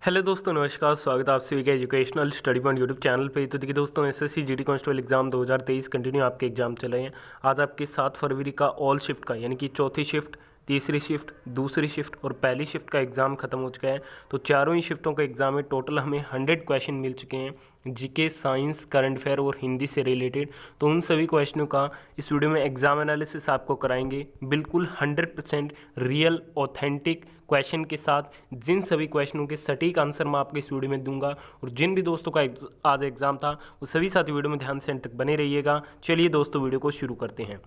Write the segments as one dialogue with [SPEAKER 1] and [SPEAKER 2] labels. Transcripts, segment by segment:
[SPEAKER 1] Hello दोस्तों, नमस्कार। स्वागत है आप सभी का educational study point YouTube channel पे। तो देखिए दोस्तों, SSC GD constable exam 2023 continue आपके एग्जाम चल रहे हैं। आज आपके 7 फरवरी का ऑल शिफ्ट का यानी कि चौथी शिफ्ट, तीसरी शिफ्ट, दूसरी शिफ्ट और पहली शिफ्ट का एग्ज़ाम खत्म हो चुका है। तो चारों ही शिफ्टों का एग्ज़ाम में टोटल हमें 100 क्वेश्चन मिल चुके हैं, जीके, साइंस, करंट अफेयर और हिंदी से रिलेटेड। तो उन सभी क्वेश्चनों का इस वीडियो में एग्जाम एनालिसिस आपको कराएंगे, बिल्कुल 100% रियल ऑथेंटिक क्वेश्चन के साथ। जिन सभी क्वेश्चनों के सटीक आंसर मैं आपको इस वीडियो में दूंगा, और जिन भी दोस्तों का आज एग्जाम था वो सभी साथी वीडियो में ध्यान से अंत तक बने रहिएगा। चलिए दोस्तों, वीडियो को शुरू करते हैं।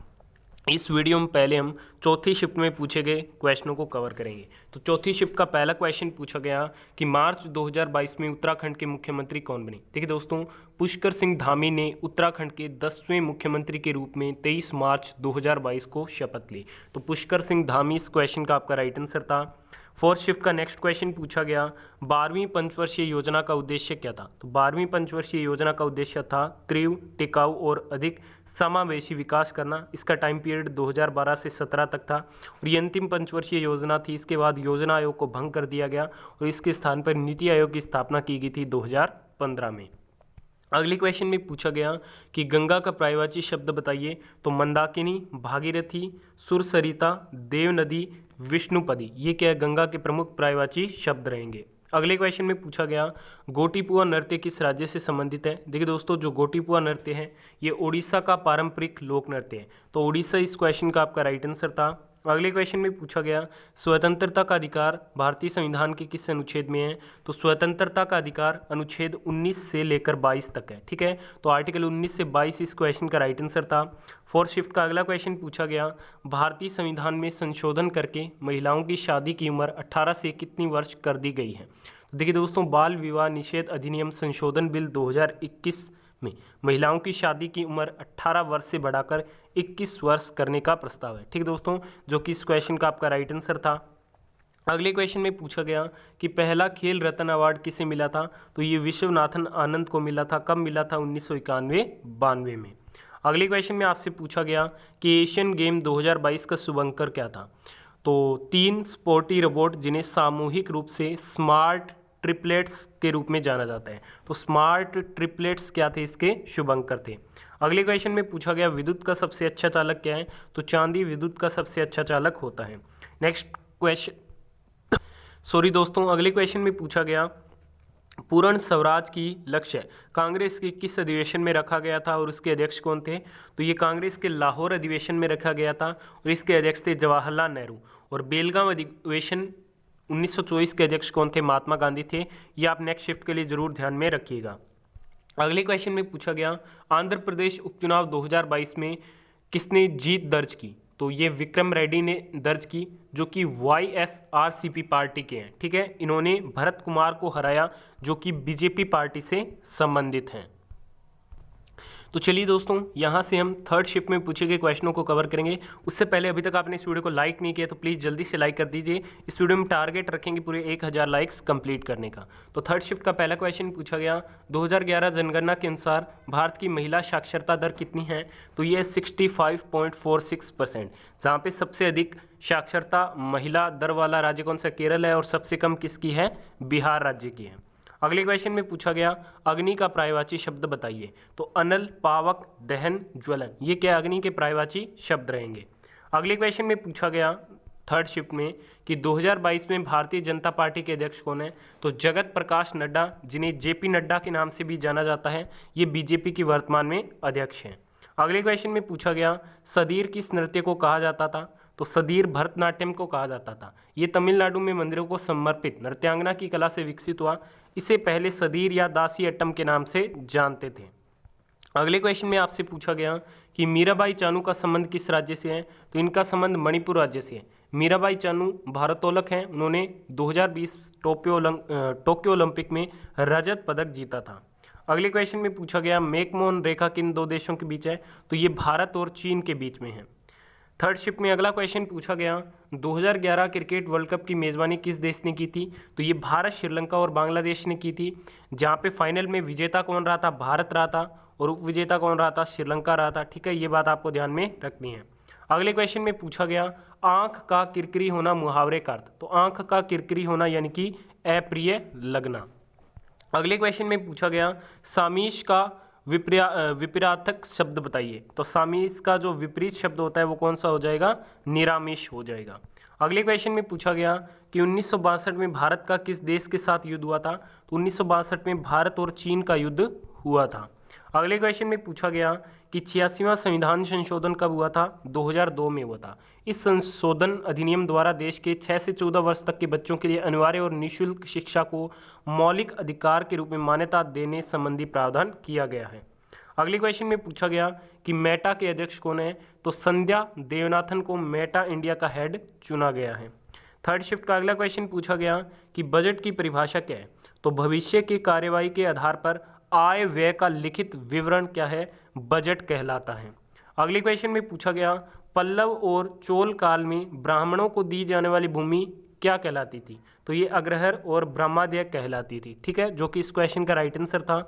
[SPEAKER 1] इस वीडियो में पहले हम चौथी शिफ्ट में पूछे गए क्वेश्चनों को कवर करेंगे। तो चौथी शिफ्ट का पहला क्वेश्चन पूछा गया कि मार्च 2022 में उत्तराखंड के मुख्यमंत्री कौन बने। देखिए दोस्तों, पुष्कर सिंह धामी ने उत्तराखंड के 10वें मुख्यमंत्री के रूप में 23 मार्च 2022 को शपथ ली। तो पुष्कर सिंह धामी इस क्वेश्चन का आपका राइट आंसर था। फोर्थ शिफ्ट का नेक्स्ट क्वेश्चन पूछा गया, 12वीं पंचवर्षीय योजना का उद्देश्य क्या था। तो 12वीं पंचवर्षीय योजना का उद्देश्य था तीव्र, टिकाऊ और अधिक समावेशी विकास करना। इसका टाइम पीरियड 2012 से 17 तक था और ये अंतिम पंचवर्षीय योजना थी। इसके बाद योजना आयोग को भंग कर दिया गया और इसके स्थान पर नीति आयोग की स्थापना की गई थी 2015 में। अगले क्वेश्चन में पूछा गया कि गंगा का पर्यायवाची शब्द बताइए। तो मंदाकिनी, भागीरथी, सुरसरिता, देवनदी, विष्णुपदी, ये क्या है, गंगा के प्रमुख पर्यायवाची शब्द रहेंगे। अगले क्वेश्चन में पूछा गया, गोटीपुआ नृत्य किस राज्य से संबंधित है। देखिए दोस्तों, जो गोटीपुआ नृत्य है ये उड़ीसा का पारंपरिक लोक नृत्य है। तो उड़ीसा इस क्वेश्चन का आपका राइट आंसर था। अगले क्वेश्चन में पूछा गया, स्वतंत्रता का अधिकार भारतीय संविधान के किस अनुच्छेद में है। तो स्वतंत्रता का अधिकार अनुच्छेद 19 से लेकर 22 तक है। ठीक है, तो आर्टिकल 19 से 22 इस क्वेश्चन का राइट आंसर था। फोर्थ शिफ्ट का अगला क्वेश्चन पूछा गया, भारतीय संविधान में संशोधन करके महिलाओं की शादी की उम्र 18 से कितनी वर्ष कर दी गई है। तो देखिए दोस्तों, बाल विवाह निषेध अधिनियम संशोधन बिल 2021 में महिलाओं की शादी की उम्र 18 वर्ष से बढ़ाकर 21 वर्ष करने का प्रस्ताव है। ठीक दोस्तों, जो कि इस क्वेश्चन का आपका राइट आंसर था। अगले क्वेश्चन में पूछा गया कि पहला खेल रत्न अवार्ड किसे मिला था। तो ये विश्वनाथन आनंद को मिला था। कब मिला था? 1991-92 में। अगले क्वेश्चन में आपसे पूछा गया कि एशियन गेम 2022 का शुभंकर क्या था। तो 3 स्पोर्टी रोबोट जिन्हें सामूहिक रूप से स्मार्ट ट्रिपलेट्स के रूप में जाना जाता है। तो स्मार्ट ट्रिपलेट्स क्या थे? इसके शुभंकर थे। अगले क्वेश्चन में पूछा गया, विद्युत का सबसे अच्छा चालक क्या है। तो चांदी विद्युत का सबसे अच्छा चालक होता है। नेक्स्ट क्वेश्चन, सॉरी दोस्तों, अगले क्वेश्चन में पूछा गया, पूर्ण स्वराज की लक्ष्य कांग्रेस के किस अधिवेशन में रखा गया था और उसके अध्यक्ष कौन थे। तो ये कांग्रेस के लाहौर अधिवेशन में रखा गया था और इसके अध्यक्ष थे जवाहरलाल नेहरू। और बेलगांव अधिवेशन 1924 के अध्यक्ष कौन थे? महात्मा गांधी थे। ये आप नेक्स्ट शिफ्ट के लिए जरूर ध्यान में रखिएगा। अगले क्वेश्चन में पूछा गया, आंध्र प्रदेश उपचुनाव 2022 में किसने जीत दर्ज की। तो ये विक्रम रेड्डी ने दर्ज की, जो कि YSRCP पार्टी के हैं। ठीक है, इन्होंने भरत कुमार को हराया, जो कि बीजेपी पार्टी से संबंधित हैं। तो चलिए दोस्तों, यहाँ से हम थर्ड शिफ्ट में पूछे गए क्वेश्चनों को कवर करेंगे। उससे पहले अभी तक आपने इस वीडियो को लाइक नहीं किया तो प्लीज़ जल्दी से लाइक कर दीजिए। इस वीडियो में टारगेट रखेंगे पूरे 1000 लाइक्स कंप्लीट करने का। तो थर्ड शिफ्ट का पहला क्वेश्चन पूछा गया, 2011 जनगणना के अनुसार भारत की महिला साक्षरता दर कितनी है। तो ये 65.46%, जहाँ पे सबसे अधिक साक्षरता महिला दर वाला राज्य कौन सा? केरल है। और सबसे कम किसकी है? बिहार राज्य की है। अगले क्वेश्चन में पूछा गया, अग्नि का पर्यायवाची शब्द बताइए। तो अनल, पावक, दहन, ज्वलन, ये क्या अग्नि के पर्यायवाची शब्द रहेंगे। अगले क्वेश्चन में पूछा गया थर्ड शिफ्ट में कि 2022 में भारतीय जनता पार्टी के अध्यक्ष कौन है। तो जगत प्रकाश नड्डा, जिन्हें JP नड्डा के नाम से भी जाना जाता है, ये बीजेपी की वर्तमान में अध्यक्ष हैं। अगले क्वेश्चन में पूछा गया, सदीर किस नृत्य को कहा जाता था। तो सदीर भरतनाट्यम को कहा जाता था। ये तमिलनाडु में मंदिरों को समर्पित नृत्यांगना की कला से विकसित हुआ। इसे पहले सदीर या दासी अट्टम के नाम से जानते थे। अगले क्वेश्चन में आपसे पूछा गया कि मीराबाई चानू का संबंध किस राज्य से है। तो इनका संबंध मणिपुर राज्य से है। मीराबाई चानू भारोत्तोलक हैं। उन्होंने 2020 टोक्यो ओलंपिक में रजत पदक जीता था। अगले क्वेश्चन में पूछा गया, मैकमोहन रेखा किन 2 देशों के बीच है। तो ये भारत और चीन के बीच में है। थर्ड शिफ्ट में अगला क्वेश्चन पूछा गया, 2011 क्रिकेट वर्ल्ड कप की मेज़बानी किस देश ने की थी। तो ये भारत, श्रीलंका और बांग्लादेश ने की थी। जहाँ पे फाइनल में विजेता कौन रहा था? भारत रहा था। और उप विजेता कौन रहा था? श्रीलंका रहा था। ठीक है, ये बात आपको ध्यान में रखनी है। अगले क्वेश्चन में पूछा गया, आंख का किरकिरी होना मुहावरे का अर्थ। तो आंख का किरकिरी होना यानी कि अप्रिय लगना। अगले क्वेश्चन में पूछा गया सामीश का विपरीतार्थक शब्द बताइए। तो सामीश का जो विपरीत शब्द होता है वो कौन सा हो जाएगा? निरामिष हो जाएगा। अगले क्वेश्चन में पूछा गया कि 1962 में भारत का किस देश के साथ युद्ध हुआ था? तो 1962 में भारत और चीन का युद्ध हुआ था। अगले क्वेश्चन में पूछा गया कि 86वां संविधान संशोधन कब हुआ था? 2002 में हुआ था। इस संशोधन अधिनियम द्वारा देश के 6 से 14 वर्ष तक के बच्चों के लिए अनिवार्य और निःशुल्क शिक्षा को मौलिक अधिकार के रूप में मान्यता देने संबंधी प्रावधान किया गया है। अगले क्वेश्चन में पूछा गया कि मेटा के अध्यक्ष कौन है? तो संध्या देवनाथन को मेटा इंडिया का हेड चुना गया है। थर्ड शिफ्ट का अगला क्वेश्चन पूछा गया कि बजट की परिभाषा क्या है? तो भविष्य की कार्यवाही के आधार पर आय व्यय का लिखित विवरण क्या है? बजट कहलाता है। अगले क्वेश्चन में पूछा गया पल्लव और चोल काल में ब्राह्मणों को दी जाने वाली भूमि क्या कहलाती थी? तो ये अग्रहर और ब्रह्माद्य कहलाती थी। ठीक है, जो कि इस क्वेश्चन का राइट आंसर था।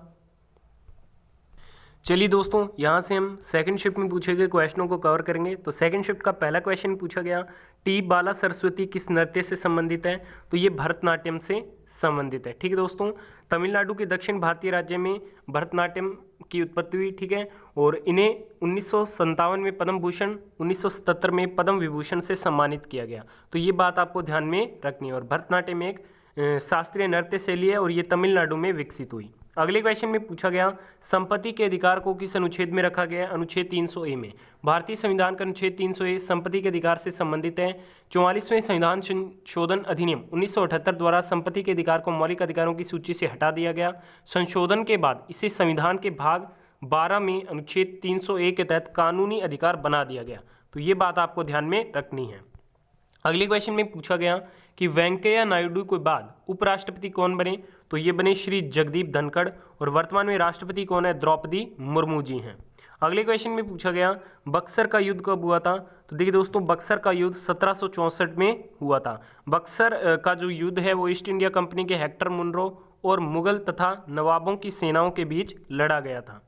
[SPEAKER 1] चलिए दोस्तों, यहाँ से हम सेकंड शिफ्ट में पूछे गए क्वेश्चनों को कवर करेंगे। तो सेकंड शिफ्ट का पहला क्वेश्चन पूछा गया टी बाला सरस्वती किस नृत्य से संबंधित है? तो ये भरतनाट्यम से संबंधित है। ठीक है दोस्तों, तमिलनाडु के दक्षिण भारतीय राज्य में भरतनाट्यम की उत्पत्ति हुई। ठीक है, और इन्हें 1957 में पद्म भूषण, 1977 में पद्म विभूषण से सम्मानित किया गया। तो ये बात आपको ध्यान में रखनी है। और भरतनाट्यम एक शास्त्रीय नृत्य शैली है और ये तमिलनाडु में विकसित हुई। अगले क्वेश्चन में पूछा गया संपत्ति के अधिकार को किस अनुच्छेद में रखा गया है? अनुच्छेद 300A में। भारतीय संविधान का अनुच्छेद 300A संपत्ति के अधिकार से संबंधित है। 44वें संविधान संशोधन अधिनियम 1978 द्वारा संपत्ति के अधिकार को मौलिक अधिकारों की सूची से हटा दिया गया। संशोधन के बाद इसे संविधान के भाग 12 में अनुच्छेद 300A के तहत कानूनी अधिकार बना दिया गया। तो ये बात आपको ध्यान में रखनी है। अगले क्वेश्चन में पूछा गया कि वेंकैया नायडू के बाद उपराष्ट्रपति कौन बने? तो ये बने श्री जगदीप धनखड़। और वर्तमान में राष्ट्रपति कौन है? द्रौपदी मुर्मू जी हैं। अगले क्वेश्चन में पूछा गया बक्सर का युद्ध कब हुआ था? तो देखिए दोस्तों, बक्सर का युद्ध 1764 में हुआ था। बक्सर का जो युद्ध है वो ईस्ट इंडिया कंपनी के हेक्टर मुनरो और मुगल तथा नवाबों की सेनाओं के बीच लड़ा गया था।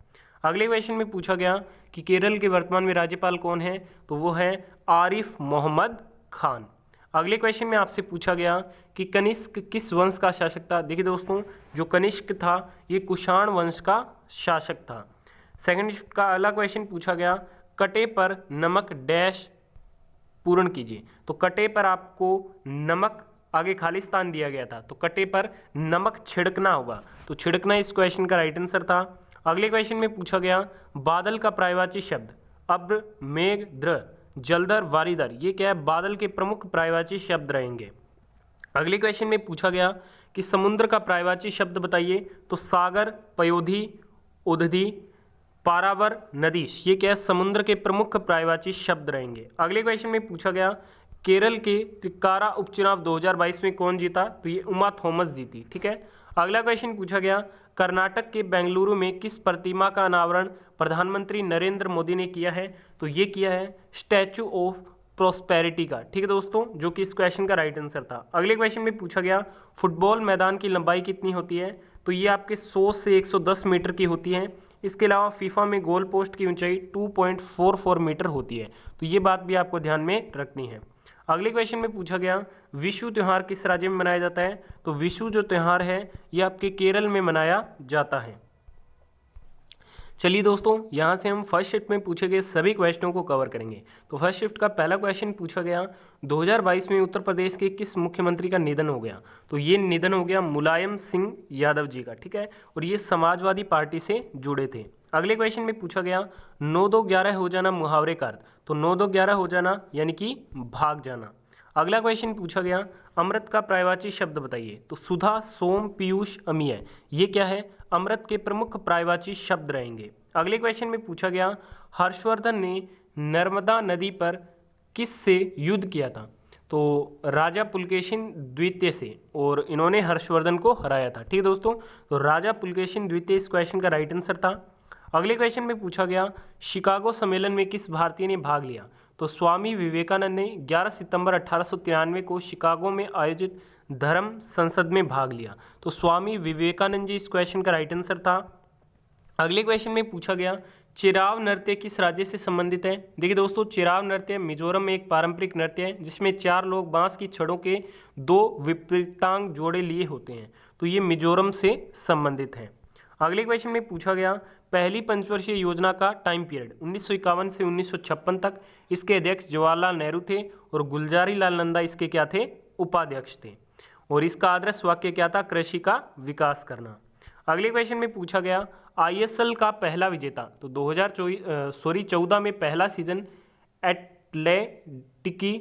[SPEAKER 1] अगले क्वेश्चन में पूछा गया कि केरल के वर्तमान में राज्यपाल कौन है? तो वो है आरिफ मोहम्मद खान। अगले क्वेश्चन में आपसे पूछा गया कि कनिष्क किस वंश का शासक था? देखिए दोस्तों, जो कनिष्क था ये कुषाण वंश का शासक था। सेकंड का अगला क्वेश्चन पूछा गया कटे पर नमक डैश पूर्ण कीजिए। तो कटे पर आपको नमक आगे खाली स्थान दिया गया था, तो कटे पर नमक छिड़कना होगा। तो छिड़कना इस क्वेश्चन का राइट आंसर था। अगले क्वेश्चन में पूछा गया बादल का पर्यायवाची शब्द अब्र, मेघ, द्र, जलधर, वारीधर, ये क्या है? बादल के प्रमुख पर्यायवाची शब्द रहेंगे। अगले क्वेश्चन में पूछा गया कि समुद्र का पर्यायवाची शब्द बताइए। तो सागर, पयोधी, उदधि, पारावर, नदीश, ये क्या है? समुद्र के प्रमुख पर्यायवाची शब्द रहेंगे। अगले क्वेश्चन में पूछा गया केरल के त्रिकारा उपचुनाव 2022 में कौन जीता? तो ये उमा थॉमस जीती। ठीक है। अगला क्वेश्चन पूछा गया कर्नाटक के बेंगलुरु में किस प्रतिमा का अनावरण प्रधानमंत्री नरेंद्र मोदी ने किया है? तो ये किया है स्टैचू ऑफ प्रोस्पेरिटी का। ठीक है दोस्तों, जो कि इस क्वेश्चन का राइट आंसर था। अगले क्वेश्चन में पूछा गया फुटबॉल मैदान की लंबाई कितनी होती है? तो ये आपके 100 से 110 मीटर की होती है। इसके अलावा फीफा में गोल पोस्ट की ऊंचाई 2.44 मीटर होती है। तो ये बात भी आपको ध्यान में रखनी है। अगले क्वेश्चन में पूछा गया विशु त्यौहार किस राज्य में मनाया जाता है? तो विशु जो त्यौहार है ये आपके केरल में मनाया जाता है। चलिए दोस्तों, यहाँ से हम फर्स्ट शिफ्ट में पूछे गए सभी क्वेश्चनों को कवर करेंगे। तो फर्स्ट शिफ्ट का पहला क्वेश्चन पूछा गया 2022 में उत्तर प्रदेश के किस मुख्यमंत्री का निधन हो गया? तो ये निधन हो गया मुलायम सिंह यादव जी का। ठीक है, और ये समाजवादी पार्टी से जुड़े थे। अगले क्वेश्चन में पूछा गया 9-2-11 हो जाना मुहावरे का अर्थ। तो 9-2-11 हो जाना यानी कि भाग जाना। अगला क्वेश्चन पूछा गया अमृत का पर्यायवाची शब्द बताइए। तो सुधा, सोम, पीयूष, अमीय, ये क्या है? अमृत के प्रमुख पर्यायवाची शब्द रहेंगे। अगले क्वेश्चन में पूछा गया हर्षवर्धन ने नर्मदा नदी पर किससे युद्ध किया था? तो राजा पुलकेशिन द्वितीय से, और इन्होंने हर्षवर्धन को हराया था। ठीक है दोस्तों, तो राजा पुलकेशिन द्वितीय इस क्वेश्चन का राइट आंसर था। अगले क्वेश्चन में पूछा गया शिकागो सम्मेलन में किस भारतीय ने भाग लिया? तो स्वामी विवेकानंद ने 11 सितंबर 1893 को शिकागो में आयोजित धर्म संसद में भाग लिया। तो स्वामी विवेकानंद जी इस क्वेश्चन का राइट आंसर था। अगले क्वेश्चन में पूछा गया चिराव नृत्य किस राज्य से संबंधित है? देखिए दोस्तों, चिराव नृत्य मिजोरम में एक पारंपरिक नृत्य है जिसमें 4 लोग बांस की छड़ों के 2 विपरीतांग जोड़े लिए होते हैं, तो ये मिजोरम से संबंधित है। अगले क्वेश्चन में पूछा गया पहली पंचवर्षीय योजना का टाइम पीरियड 1951 से 1956 तक। इसके अध्यक्ष जवाहरलाल नेहरू थे और गुलजारी लाल नंदा इसके क्या थे? उपाध्यक्ष थे। और इसका आदर्श वाक्य क्या था? कृषि का विकास करना। अगले क्वेश्चन में पूछा गया आईएसएल का पहला विजेता, तो 2014 में पहला सीजन एटलेटिकी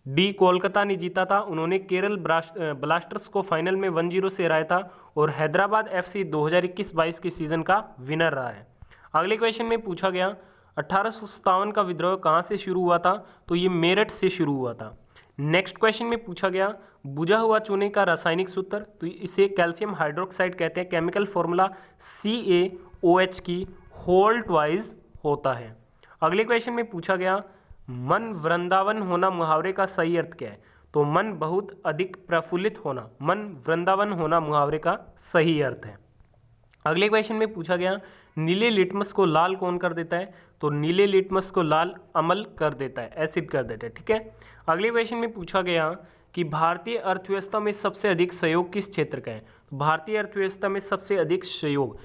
[SPEAKER 1] डी कोलकाता ने जीता था। उन्होंने केरल ब्लास्टर्स को फाइनल में 1-0 से हराया था और हैदराबाद एफसी 2021-22 के सीजन का विनर रहा है। अगले क्वेश्चन में पूछा गया 1857 का विद्रोह कहाँ से शुरू हुआ था? तो ये मेरठ से शुरू हुआ था। नेक्स्ट क्वेश्चन में पूछा गया बुझा हुआ चूने का रासायनिक सूत्र, तो इसे कैल्शियम हाइड्रोक्साइड कहते हैं। केमिकल फॉर्मूला CaOH की होल्ट वाइज होता है। अगले क्वेश्चन में पूछा गया मन वृंदावन होना मुहावरे का सही अर्थ क्या है? तो मन बहुत अधिक प्रफुल्लित होना, मन वृंदावन होना मुहावरे का सही अर्थ है। अगले क्वेश्चन में पूछा गया नीले लिटमस को लाल कौन कर देता है? तो नीले लिटमस को लाल अम्ल कर देता है, एसिड कर देता है, ठीक है। अगले क्वेश्चन में पूछा गया कि भारतीय अर्थव्यवस्था में सबसे अधिक सहयोग किस क्षेत्र का है? तो भारतीय अर्थव्यवस्था में सबसे अधिक सहयोग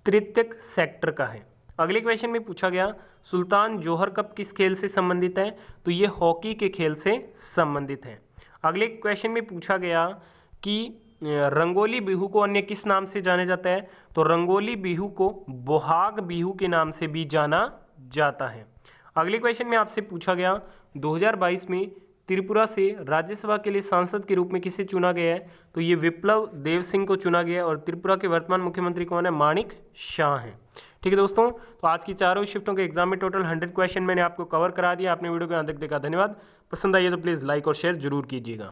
[SPEAKER 1] तृतीयक सेक्टर का है। अगले क्वेश्चन में पूछा गया सुल्तान जौहर कप किस खेल से संबंधित है? तो ये हॉकी के खेल से संबंधित है। अगले क्वेश्चन में पूछा गया कि रंगोली बिहू को अन्य किस नाम से जाना जाता है? तो रंगोली बिहू को बोहाग बिहू के नाम से भी जाना जाता है। अगले क्वेश्चन में आपसे पूछा गया 2022 में त्रिपुरा से राज्यसभा के लिए सांसद के रूप में किसे चुना गया है? तो ये विप्लव देव सिंह को चुना गया है और त्रिपुरा के वर्तमान मुख्यमंत्री कौन है? माणिक शाह हैं। ठीक है दोस्तों, तो आज की चारों शिफ्टों के एग्जाम में टोटल 100 क्वेश्चन मैंने आपको कवर करा दिया। आपने वीडियो को यहाँ तक देखा, धन्यवाद। पसंद आई तो प्लीज़ लाइक और शेयर जरूर कीजिएगा।